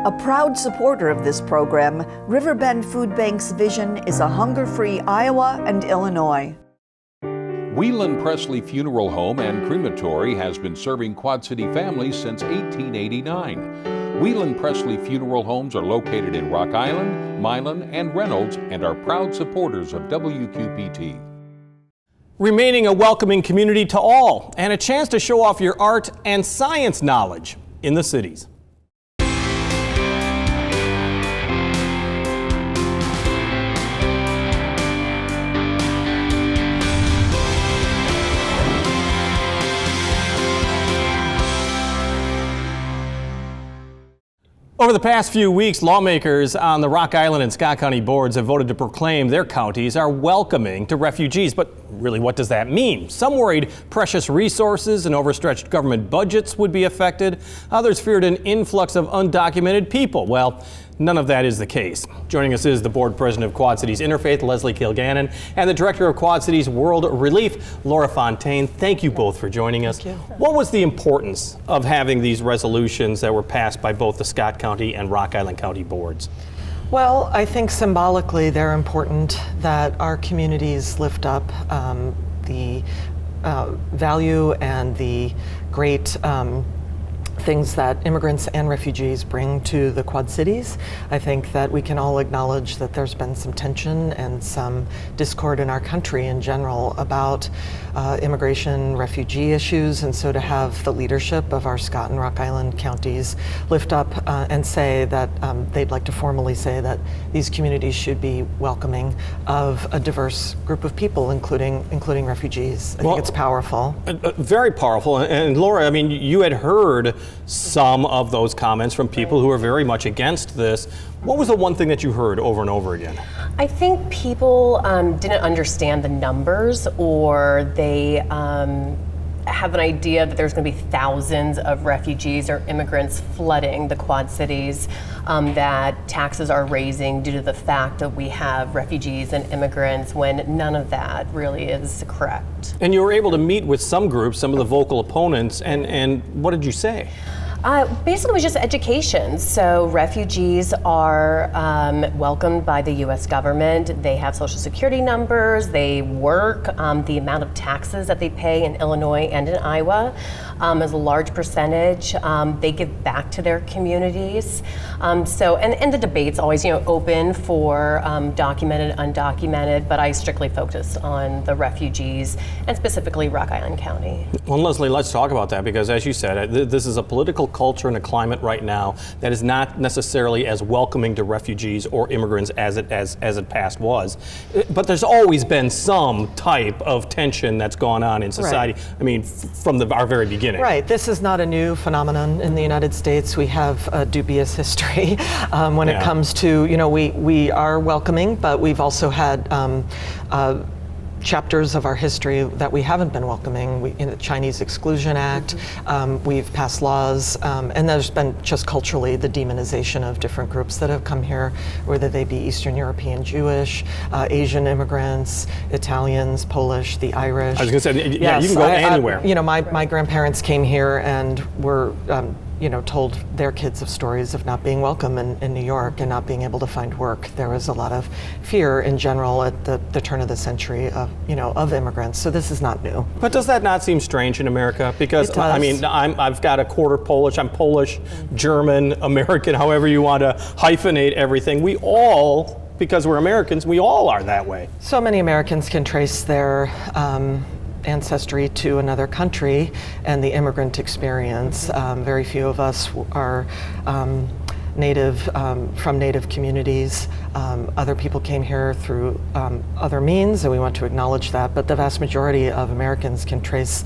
A proud supporter of this program, Riverbend Food Bank's vision is a hunger-free Iowa and Illinois. Whelan Presley Funeral Home and Crematory has been serving Quad City families since 1889. Whelan Presley Funeral Homes are located in Rock Island, Milan, and Reynolds and are proud supporters of WQPT. Remaining a welcoming community to all and a chance to show off your art and science knowledge in the cities. Over the past few weeks, lawmakers on the Rock Island and Scott County boards have voted to proclaim their counties are welcoming to refugees. But really, what does that mean? Some worried precious resources and overstretched government budgets would be affected. Others feared an influx of undocumented people. Well, none of that is the case. Joining us is the board president of Quad Cities Interfaith, Leslie Kilgannon, and the director of Quad Cities World Relief, Laura Fontaine. Thank you both for joining us. Thank you. What was the importance of having these resolutions that were passed by both the Scott County and Rock Island County boards? Well, I think symbolically they're important that our communities lift up the value and the great things that immigrants and refugees bring to the Quad Cities. I think that we can all acknowledge that there's been some tension and some discord in our country in general about immigration, refugee issues, and so to have the leadership of our Scott and Rock Island counties lift up and say that they'd like to formally say that these communities should be welcoming of a diverse group of people, including refugees. I think it's powerful. Very powerful. And Laura, I mean, you had heard some of those comments from people who are very much against this. What was the one thing that you heard over and over again? I think people didn't understand the numbers, or they have an idea that there's going to be thousands of refugees or immigrants flooding the Quad Cities, that taxes are raising due to the fact that we have refugees and immigrants, when none of that really is correct. And you were able to meet with some groups, some of the vocal opponents, and what did you say? Basically, it was just education. So refugees are welcomed by the U.S. government. They have social security numbers. They work. The amount of taxes that they pay in Illinois and in Iowa is a large percentage. They give back to their communities. And the debate's always, open for documented, undocumented. But I strictly focus on the refugees and specifically Rock Island County. Well, Leslie, let's talk about that, because as you said, this is a political culture and a climate right now that is not necessarily as welcoming to refugees or immigrants as it past was. But there's always been some type of tension that's gone on in society. Right. I mean, from our very beginning. Right. This is not a new phenomenon in the United States. We have a dubious history when it comes to, we are welcoming, but we've also had chapters of our history that we haven't been welcoming. In the Chinese Exclusion Act, we've passed laws, and there's been just culturally the demonization of different groups that have come here, whether they be Eastern European Jewish, Asian immigrants, Italians, Polish, the Irish. I was going to say, you can go anywhere. My grandparents came here and were told their kids of stories of not being welcome in New York and not being able to find work. There was a lot of fear in general at the turn of the century of immigrants. So this is not new. But does that not seem strange in America? Because I mean, I've got a quarter Polish. I'm Polish, German, American, however you want to hyphenate everything. We all, because we're Americans, we all are that way. So many Americans can trace their ancestry to another country and the immigrant experience. Very few of us are native from native communities. Other people came here through other means, and we want to acknowledge that, but the vast majority of Americans can trace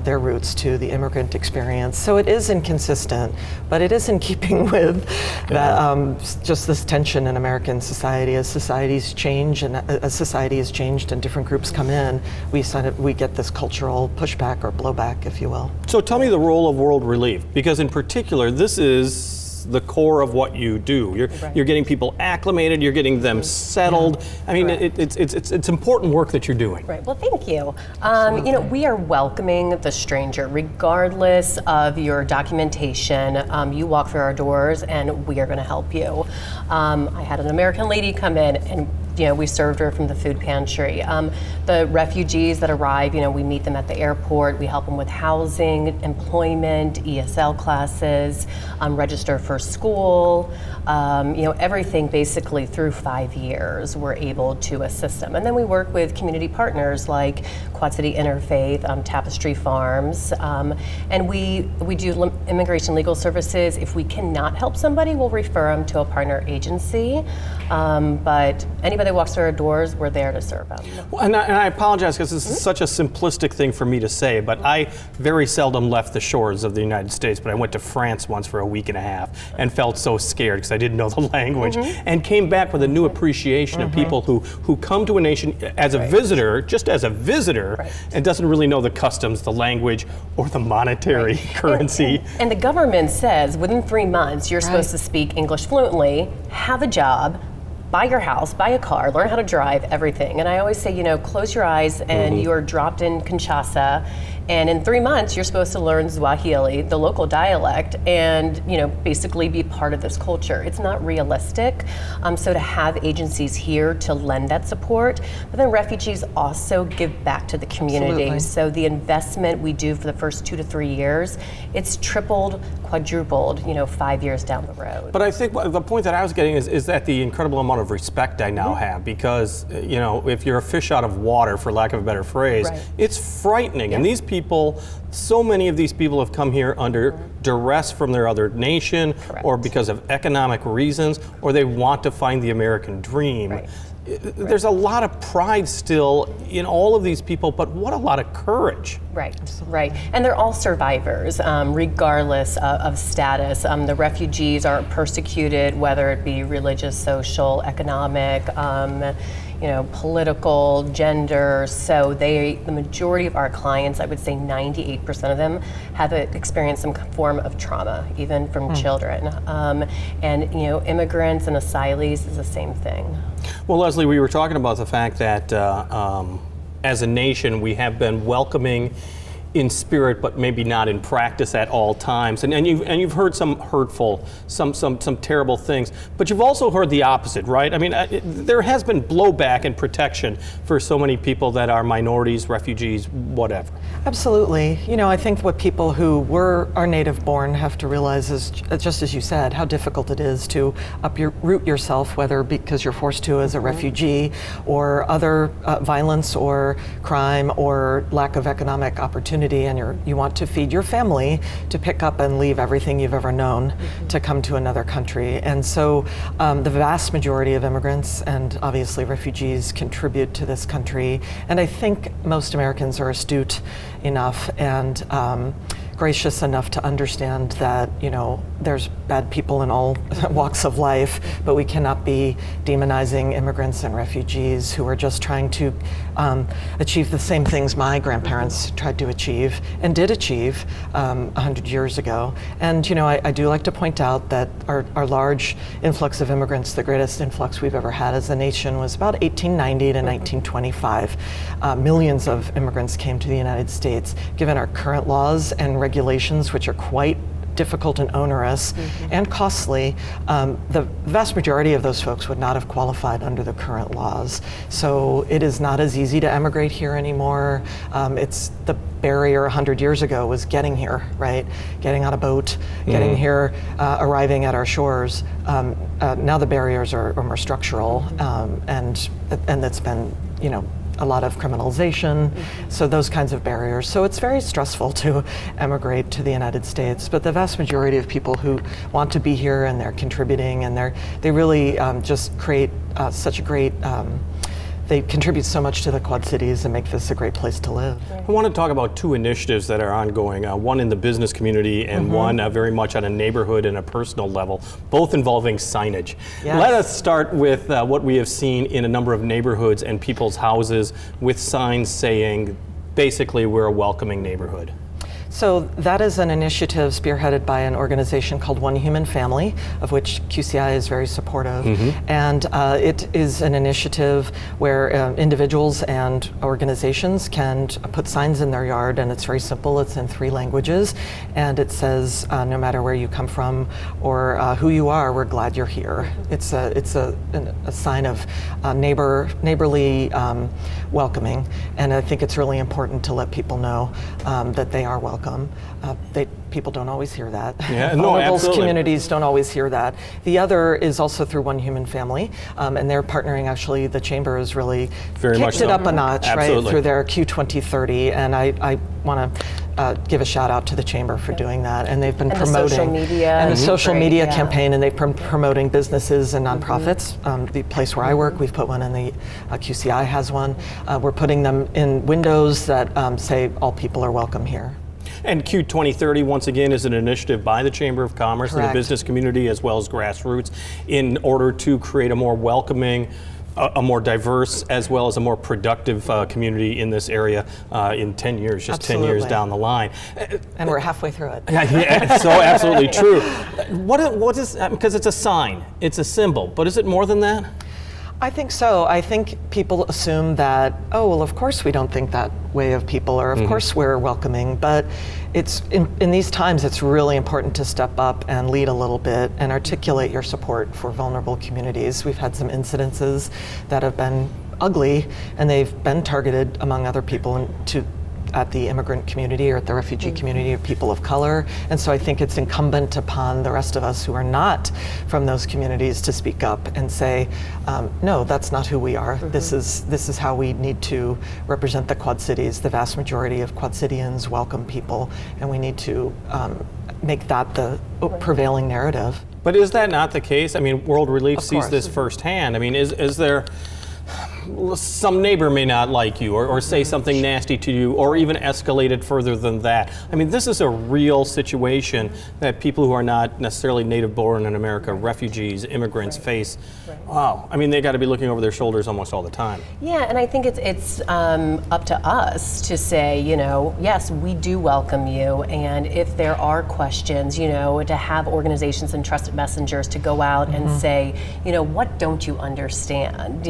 their roots to the immigrant experience. So it is inconsistent, but it is in keeping with that, just this tension in American society. As societies change and as society has changed and different groups come in, we get this cultural pushback or blowback, if you will. So tell me the role of World Relief, because in particular, this is is the core of what you do. You're getting people acclimated, you're getting them settled. I mean, it's important work that you're doing. Right. Well, thank you. We are welcoming the stranger, regardless of your documentation. You walk through our doors, and we are going to help you. I had an American lady come in, and we served her from the food pantry. The refugees that arrive, we meet them at the airport. We help them with housing, employment, ESL classes, register for school. Everything basically through 5 years, we're able to assist them. And then we work with community partners like Quad City Interfaith, Tapestry Farms, and we do immigration legal services. If we cannot help somebody, we'll refer them to a partner agency. But anybody that walks through our doors, we're there to serve them. Well, and I apologize because this is such a simplistic thing for me to say, but I very seldom left the shores of the United States, but I went to France once for a week and a half and felt so scared because I didn't know the language, and came back with a new appreciation of people who come to a nation as a visitor, just as a visitor, and doesn't really know the customs, the language, or the monetary currency. And the government says within 3 months you're supposed to speak English fluently, have a job, buy your house, buy a car, learn how to drive, everything. And I always say, close your eyes and you're dropped in Kinshasa. And in 3 months, you're supposed to learn Swahili, the local dialect, and basically be part of this culture. It's not realistic. So to have agencies here to lend that support, but then refugees also give back to the community. Absolutely. So the investment we do for the first 2 to 3 years, it's tripled, quadrupled, 5 years down the road. But I think the point that I was getting is that the incredible amount of respect I now have, because if you're a fish out of water, for lack of a better phrase, it's frightening. And these people, so many of these people have come here under duress from their other nation, or because of economic reasons, or they want to find the American dream. There's a lot of pride still in all of these people, but what a lot of courage. Right. And they're all survivors, regardless of status. The refugees are persecuted, whether it be religious, social, economic, political, gender. So the majority of our clients, I would say 98% of them, have experienced some form of trauma, even from children. And immigrants and asylees is the same thing. Well, Leslie, we were talking about the fact that as a nation, we have been welcoming in spirit, but maybe not in practice at all times. And you've heard some hurtful, some terrible things, but you've also heard the opposite, right? I mean, there has been blowback and protection for so many people that are minorities, refugees, whatever. Absolutely. I think what people who are native born have to realize is, just as you said, how difficult it is to uproot yourself, whether because you're forced to as a refugee, or other violence or crime or lack of economic opportunity, and you want to feed your family, to pick up and leave everything you've ever known to come to another country. And so the vast majority of immigrants and obviously refugees contribute to this country. And I think most Americans are astute enough and gracious enough to understand that there's bad people in all walks of life, but we cannot be demonizing immigrants and refugees who are just trying to achieve the same things my grandparents tried to achieve and did achieve 100 years ago. And I do like to point out that our large influx of immigrants, the greatest influx we've ever had as a nation, was about 1890 to 1925. Millions of immigrants came to the United States. Given our current laws and regulations, which are quite difficult and onerous and costly, the vast majority of those folks would not have qualified under the current laws. So it is not as easy to emigrate here anymore. It's the barrier 100 years ago was getting here, right? Getting on a boat, getting here, arriving at our shores. Now the barriers are more structural, and that's been, a lot of criminalization, so those kinds of barriers. So it's very stressful to emigrate to the United States, but the vast majority of people who want to be here and they're contributing and they really just create such a great, they contribute so much to the Quad Cities and make this a great place to live. I want to talk about two initiatives that are ongoing, one in the business community and one very much on a neighborhood and a personal level, both involving signage. Yes. Let us start with what we have seen in a number of neighborhoods and people's houses with signs saying, basically, we're a welcoming neighborhood. So that is an initiative spearheaded by an organization called One Human Family, of which QCI is very supportive. And it is an initiative where individuals and organizations can put signs in their yard, and it's very simple. It's in 3 languages, and it says, no matter where you come from or who you are, we're glad you're here. It's a sign of neighborly welcoming, and I think it's really important to let people know that they are welcome. People don't always hear that. Yeah, no, Vulnerable absolutely. communities don't always hear that. The other is also through One Human Family, and they're partnering. Actually, the chamber has really Very much kicked it so. up a notch, right, Absolutely. through their Q2030, and I want to give a shout out to the chamber for doing that. And they've been And the promoting social media. and the social Great, media yeah. campaign, and they've been promoting businesses and nonprofits. The place where I work, we've put one in the QCI has one. We're putting them in windows that say all people are welcome here. And Q2030, once again, is an initiative by the Chamber of Commerce and the Correct. business community as well as grassroots in order to create a more welcoming, a more diverse, as well as a more productive community in this area in 10 years, just 10 years Absolutely. down the line. And we're halfway through it. Yeah, so absolutely true. What is, because it's a sign, it's a symbol, but is it more than that? I think so. I think people assume that, oh, well, of course we don't think that way of people, or of course we're welcoming, but it's in these times it's really important to step up and lead a little bit and articulate your support for vulnerable communities. We've had some incidences that have been ugly, and they've been targeted, among other people, at the immigrant community or at the refugee community of people of color. And so I think it's incumbent upon the rest of us who are not from those communities to speak up and say, no, that's not who we are. This is how we need to represent the Quad Cities. The vast majority of Quad Cityans welcome people, and we need to make that the prevailing narrative. But is that not the case? I mean, World Relief Of sees course. this firsthand. I mean, is there some neighbor may not like you or say something nasty to you or even escalate it further than that. I mean, this is a real situation that people who are not necessarily native born in America, refugees, immigrants face. Wow. I mean, they got to be looking over their shoulders almost all the time. Yeah, and I think it's up to us to say, yes, we do welcome you, and if there are questions, to have organizations and trusted messengers to go out and say, what don't you understand,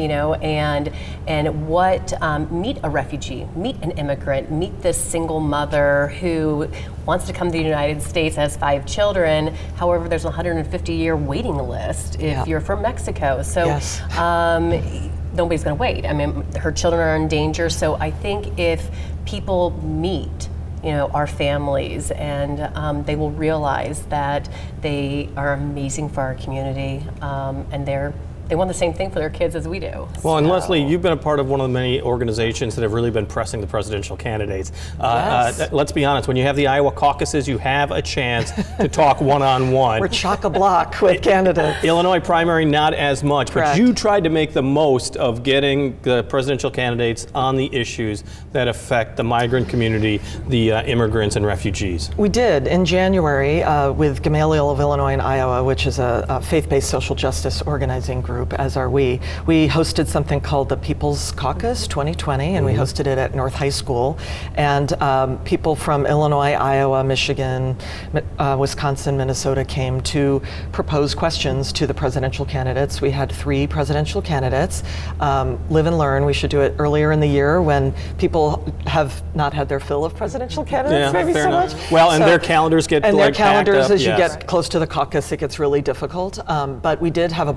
and what, meet a refugee, meet an immigrant, meet this single mother who wants to come to the United States, has 5 children. However, there's a 150-year waiting list if you're from Mexico. So Yes. nobody's going to wait. I mean, her children are in danger. So I think if people meet, our families, and they will realize that they are amazing for our community, and they want the same thing for their kids as we do. Well, and So- Leslie, you've been a part of one of the many organizations that have really been pressing the presidential candidates. Yes. Let's be honest, when you have the Iowa caucuses, you have a chance to talk one-on-one. We're chock-a-block with candidates. Illinois primary, not as much, Correct. but you tried to make the most of getting the presidential candidates on the issues that affect the migrant community, the immigrants and refugees. We did in January with Gamaliel of Illinois and Iowa, which is a faith-based social justice organizing group, as are we. We hosted something called the People's Caucus 2020, and we hosted it at North High School. And people from Illinois, Iowa, Michigan, Wisconsin, Minnesota came to propose questions to the presidential candidates. We had 3 presidential candidates. Live and learn. We should do it earlier in the year when people have not had their fill of presidential candidates, maybe fair so enough. much. Well, and So- their calendars get and their like, packed calendars, up, as you yes. get close to the caucus, it gets really difficult. But we did have a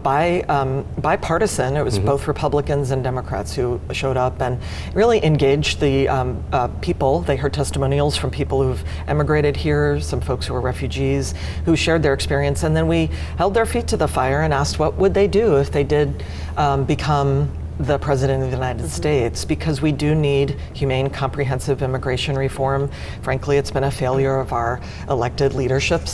bipartisan. It was both Republicans and Democrats who showed up and really engaged the people. They heard testimonials from people who've emigrated here, some folks who are refugees, who shared their experience, and then we held their feet to the fire and asked what would they do if they did become the President of the United States, because we do need humane, comprehensive immigration reform. Frankly, it's been a failure of our elected leadership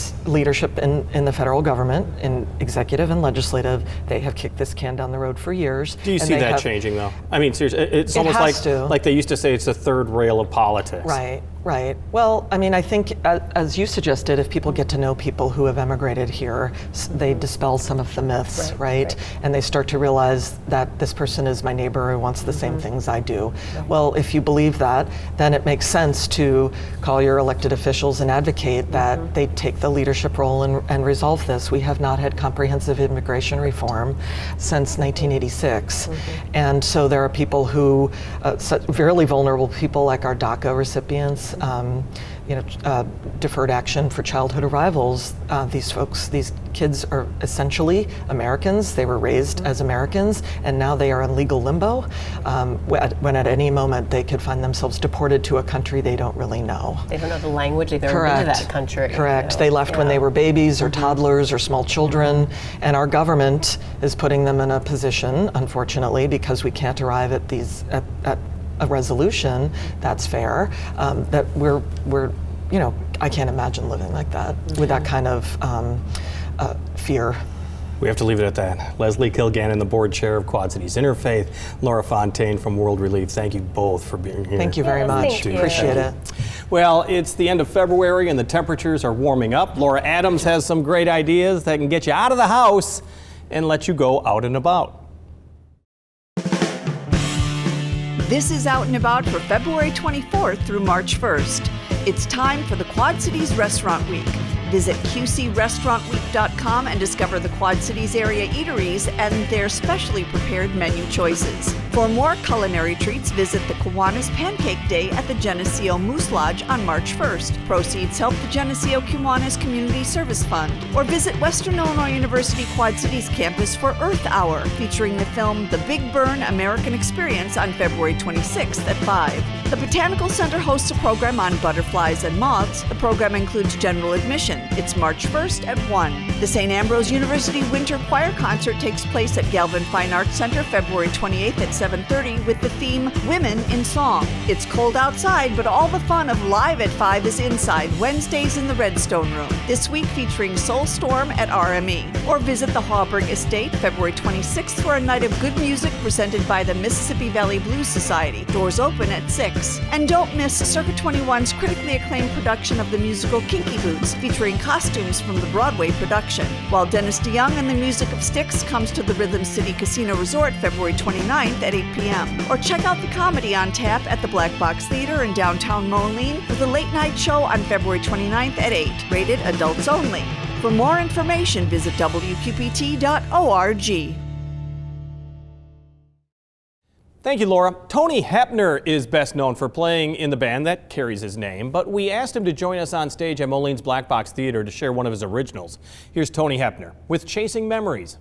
in the federal government, in executive and legislative. They have kicked this can down the road for years. Do you and see they that have- changing, though? I mean, seriously, it's It almost has to. like they used to say it's the third rail of politics. Right. Right. Well, I mean, I think, as you suggested, if people get to know people who have emigrated here, they dispel some of the myths, right? And they start to realize that this person is my neighbor who wants the same things I do. Well, if you believe that, then it makes sense to call your elected officials and advocate that they take the leadership role and resolve this. We have not had comprehensive immigration reform since 1986. And so there are people who, fairly vulnerable people like our DACA recipients, deferred action for childhood arrivals. These kids are essentially Americans. They were raised as Americans, and now they are in legal limbo, when at any moment they could find themselves deported to a country they don't really know. They don't know the language, they've never been to that country. Correct. They left when they were babies or toddlers or small children, and our government is putting them in a position, unfortunately, because we can't arrive at a resolution that's fair, that we're I can't imagine living like that with that kind of fear. We have to leave it at that. Leslie Kilgannon, the board chair of Quad Cities Interfaith, Laura Fontaine from World Relief. Thank you both for being here. Thank you very much. Appreciate it. Well, it's the end of February and the temperatures are warming up. Laura Adams has some great ideas that can get you out of the house and let you go out and about. This is Out and About for February 24th through March 1st. It's time for the Quad Cities Restaurant Week. Visit QCRestaurantWeek.com and discover the Quad Cities area eateries and their specially prepared menu choices. For more culinary treats, visit the Kiwanis Pancake Day at the Geneseo Moose Lodge on March 1st. Proceeds help the Geneseo Kiwanis Community Service Fund. Or visit Western Illinois University Quad Cities campus for Earth Hour, featuring the film The Big Burn American Experience on February 26th at 5. The Botanical Center hosts a program on butterflies and moths. The program includes general admission. It's March 1st at 1. The St. Ambrose University Winter Choir Concert takes place at Galvin Fine Arts Center February 28th at 7:30 with the theme Women in Song. It's cold outside, but all the fun of Live at 5 is inside, Wednesdays in the Redstone Room. This week featuring Soul Storm at RME. Or visit the Hawberg Estate February 26th for a night of good music presented by the Mississippi Valley Blues Society. Doors open at 6. And don't miss Circa 21's critically acclaimed production of the musical Kinky Boots, featuring costumes from the Broadway production. While Dennis DeYoung and the Music of Styx comes to the Rhythm City Casino Resort February 29th at 8 p.m. Or check out the comedy on tap at the Black Box Theater in downtown Moline with a late night show on February 29th at 8. Rated adults only. For more information, visit WQPT.org. Thank you, Laura. Tony Hepner is best known for playing in the band that carries his name, but we asked him to join us on stage at Moline's Black Box Theater to share one of his originals. Here's Tony Hepner with Chasing Memories.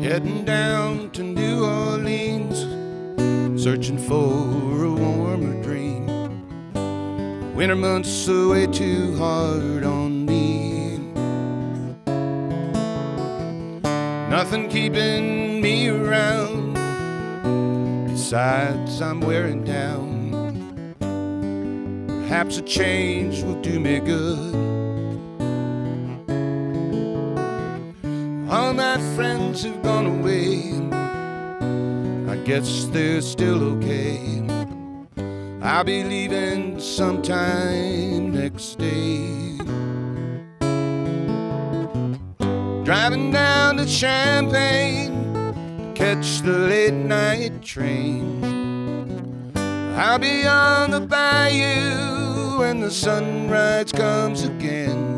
Heading down to New Orleans, searching for a warmer dream. Winter months are way too hard on me. Nothing keeping me around, besides I'm wearing down. Perhaps a change will do me good. All my friends have gone away, I guess they're still okay. I'll be leaving sometime next day. Driving down to Champaign to catch the late night train. I'll be on the bayou when the sunrise comes again.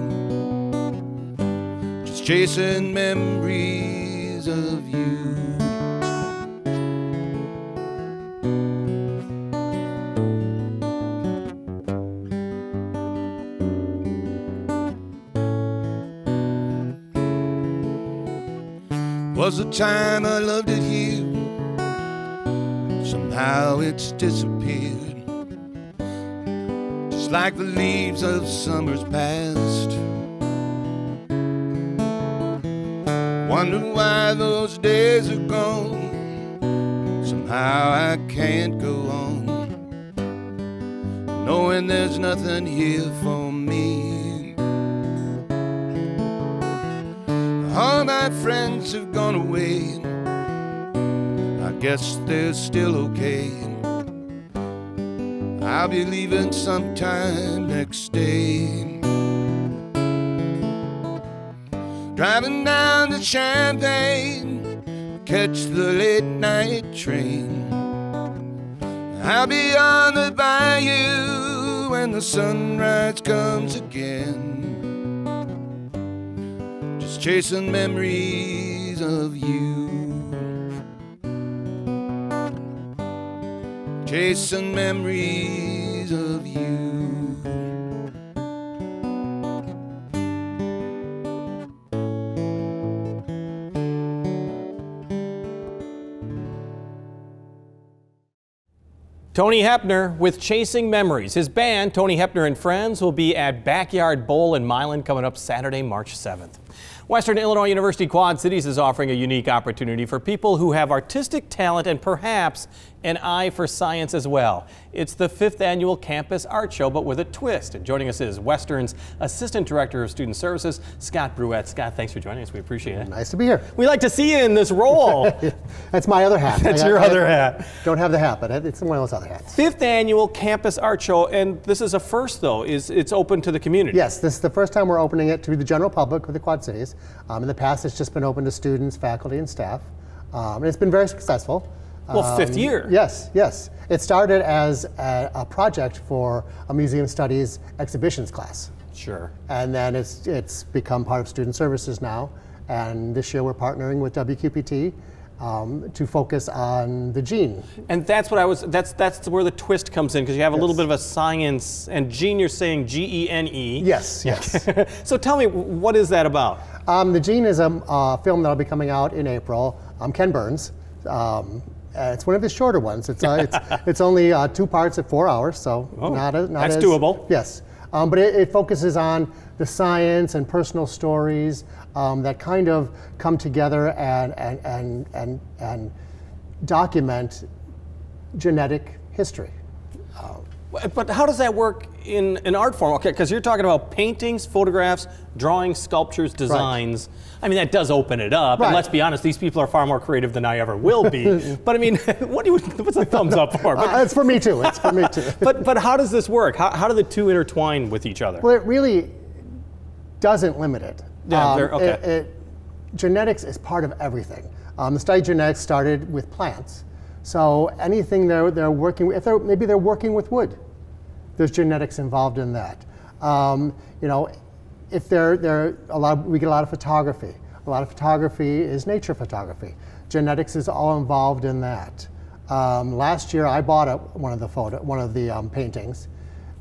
Just chasing memories of you. Was the time I loved it here, somehow it's disappeared, just like the leaves of summer's past. Wonder why those days are gone, somehow I can't go on. knowing there's nothing here for me. All my friends have gone away, I guess they're still okay. I'll be leaving sometime next day. Driving down to Champaign, catch the late night train. I'll be on the bayou when the sunrise comes again. Just chasing memories of you. Chasing memories of you. Tony Hepner with Chasing Memories. His band, Tony Hepner and Friends, will be at Backyard Bowl in Milan coming up Saturday, March 7th. Western Illinois University Quad Cities is offering a unique opportunity for people who have artistic talent and perhaps an eye for science as well. It's the 5th annual Campus Art Show, but with a twist. And joining us is Western's Assistant Director of Student Services, Scott Bruette. Scott, thanks for joining us. We appreciate it. Nice to be here. We like to see you in this role. That's my other hat. That's your other hat. Don't have the hat, but it's one of those other hats. 5th annual Campus Art Show, and this is a first, though. It's open to the community. Yes, this is the first time we're opening it to the general public with the Quad Cities. In the past, it's just been open to students, faculty, and staff. And it's been very successful. Well, 5th year. Yes, yes. It started as a project for a museum studies exhibitions class. Sure. And then it's become part of student services now. And this year we're partnering with WQPT to focus on the gene. And that's what that's where the twist comes in, because you have a little bit of a science, and gene, you're saying G-E-N-E. Yes, yes. So tell me, what is that about? The Gene is a film that'll be coming out in April. Ken Burns. It's one of his shorter ones. It's only 2 parts at 4 hours, so that's doable. Yes, but it focuses on the science and personal stories that kind of come together and document genetic history. But how does that work in an art form? Okay, because you're talking about paintings, photographs, drawings, sculptures, designs. Right. I mean, that does open it up. Right. And let's be honest, these people are far more creative than I ever will be. But I mean, what's a thumbs up for? It's for me too. It's for me too. But how does this work? How do the two intertwine with each other? Well, it really doesn't limit it. Yeah, okay. Genetics is part of everything. The study of genetics started with plants. So anything they're working with, maybe they're working with wood, there's genetics involved in that. If we get a lot of photography. A lot of photography is nature photography. Genetics is all involved in that. Last year I bought one of the paintings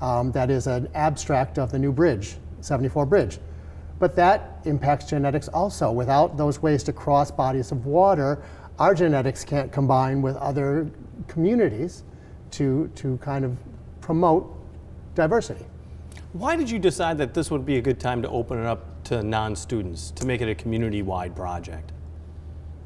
that is an abstract of the new bridge, 74 bridge. But that impacts genetics also. Without those ways to cross bodies of water, our genetics can't combine with other communities to kind of promote diversity. Why did you decide that this would be a good time to open it up to non-students, to make it a community-wide project?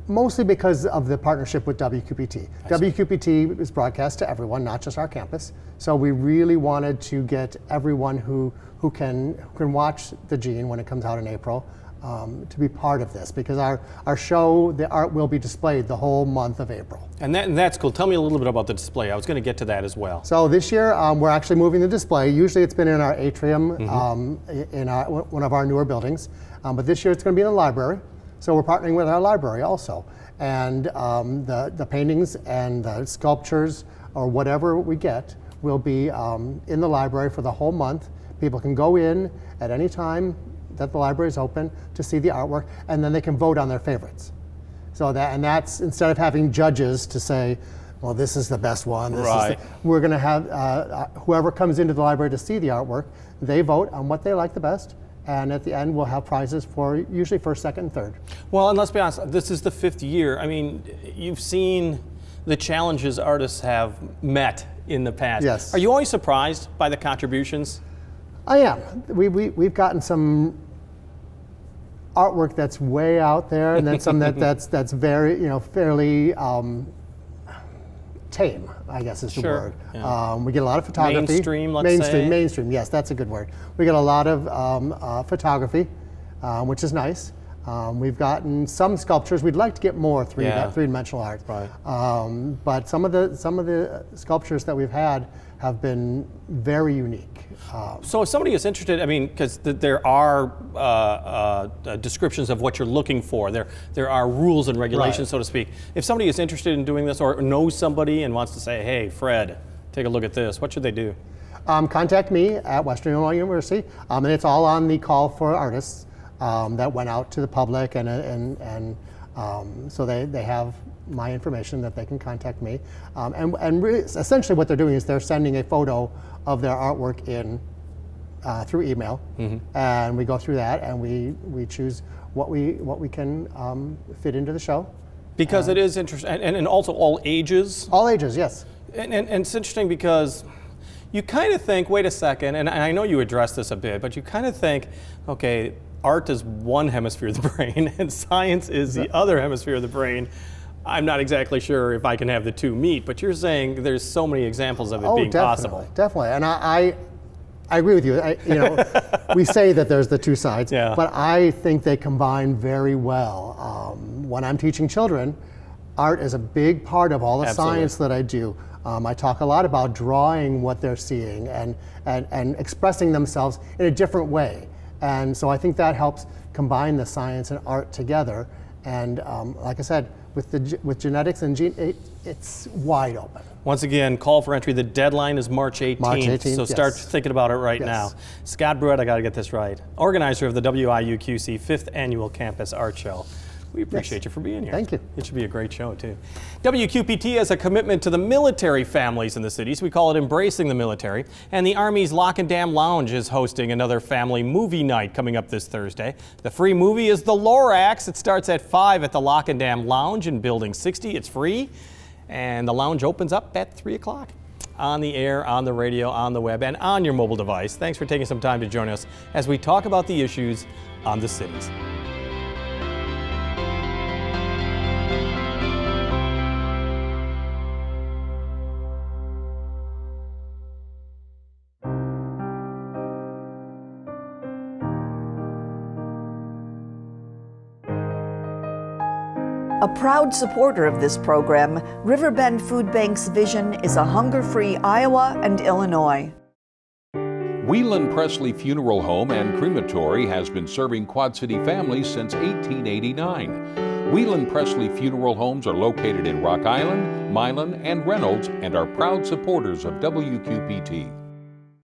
Mostly because of the partnership with WQPT. WQPT is broadcast to everyone, not just our campus. So we really wanted to get everyone who can watch The Gene when it comes out in April to be part of this, because our show, the art will be displayed the whole month of April. And that's cool. Tell me a little bit about the display. I was going to get to that as well. So this year we're actually moving the display. Usually it's been in our atrium in one of our newer buildings, but this year it's going to be in the library. So we're partnering with our library also. And the paintings and the sculptures or whatever we get will be in the library for the whole month. People can go in at any time that the library is open to see the artwork, and then they can vote on their favorites. So that's instead of having judges to say, well, this is the best one. We're going to have whoever comes into the library to see the artwork, they vote on what they like the best. And at the end, we'll have prizes for usually first, second, and third. Well, and let's be honest, this is the 5th year. I mean, you've seen the challenges artists have met in the past. Yes. Are you always surprised by the contributions? I am. We've gotten some artwork that's way out there, and then some that's very, fairly tame, I guess is the Sure, word. yeah. We get a lot of photography. Mainstream, let's say. Mainstream, yes, that's a good word. We get a lot of photography, which is nice. We've gotten some sculptures. We'd like to get more three-dimensional art. Right. But some of the sculptures that we've had have been very unique. So if somebody is interested, I mean, because there are descriptions of what you're looking for. There are rules and regulations, Right. so to speak. If somebody is interested in doing this or knows somebody and wants to say, hey, Fred, take a look at this, what should they do? Contact me at Western Illinois University, and it's all on the call for artists that went out to the public, and so they have my information that they can contact me. And really, essentially what they're doing is they're sending a photo of their artwork in through email, and we go through that and we choose what we can fit into the show. Because it is interesting, and also all ages. All ages, yes. And it's interesting because you kind of think, wait a second, and I know you addressed this a bit, but you kind of think, okay, art is one hemisphere of the brain and science is the other hemisphere of the brain. I'm not exactly sure if I can have the two meet, but you're saying there's so many examples of it being possible. Definitely, and I agree with you. We say that there's the two sides, Yeah. but I think they combine very well. When I'm teaching children, art is a big part of all the Absolutely. science that I do. I talk a lot about drawing what they're seeing and expressing themselves in a different way. And so I think that helps combine the science and art together. And like I said, with genetics and it's wide open. Once again, call for entry. The deadline is March 18th. March 18th, so start yes. thinking about it right Yes. now. Scott Brewer, I got to get this right. Organizer of the WIUQC 5th Annual Campus Art Show. We appreciate you for being here. Thank you. It should be a great show, too. WQPT has a commitment to the military families in the cities. We call it Embracing the Military. And the Army's Lock and Dam Lounge is hosting another family movie night coming up this Thursday. The free movie is The Lorax. It starts at 5 at the Lock and Dam Lounge in Building 60. It's free. And the lounge opens up at 3 o'clock. On the air, on the radio, on the web, and on your mobile device. Thanks for taking some time to join us as we talk about the issues on the cities. A proud supporter of this program, Riverbend Food Bank's vision is a hunger-free Iowa and Illinois. Whelan Presley Funeral Home and Crematory has been serving Quad City families since 1889. Whelan Presley Funeral Homes are located in Rock Island, Milan, and Reynolds and are proud supporters of WQPT.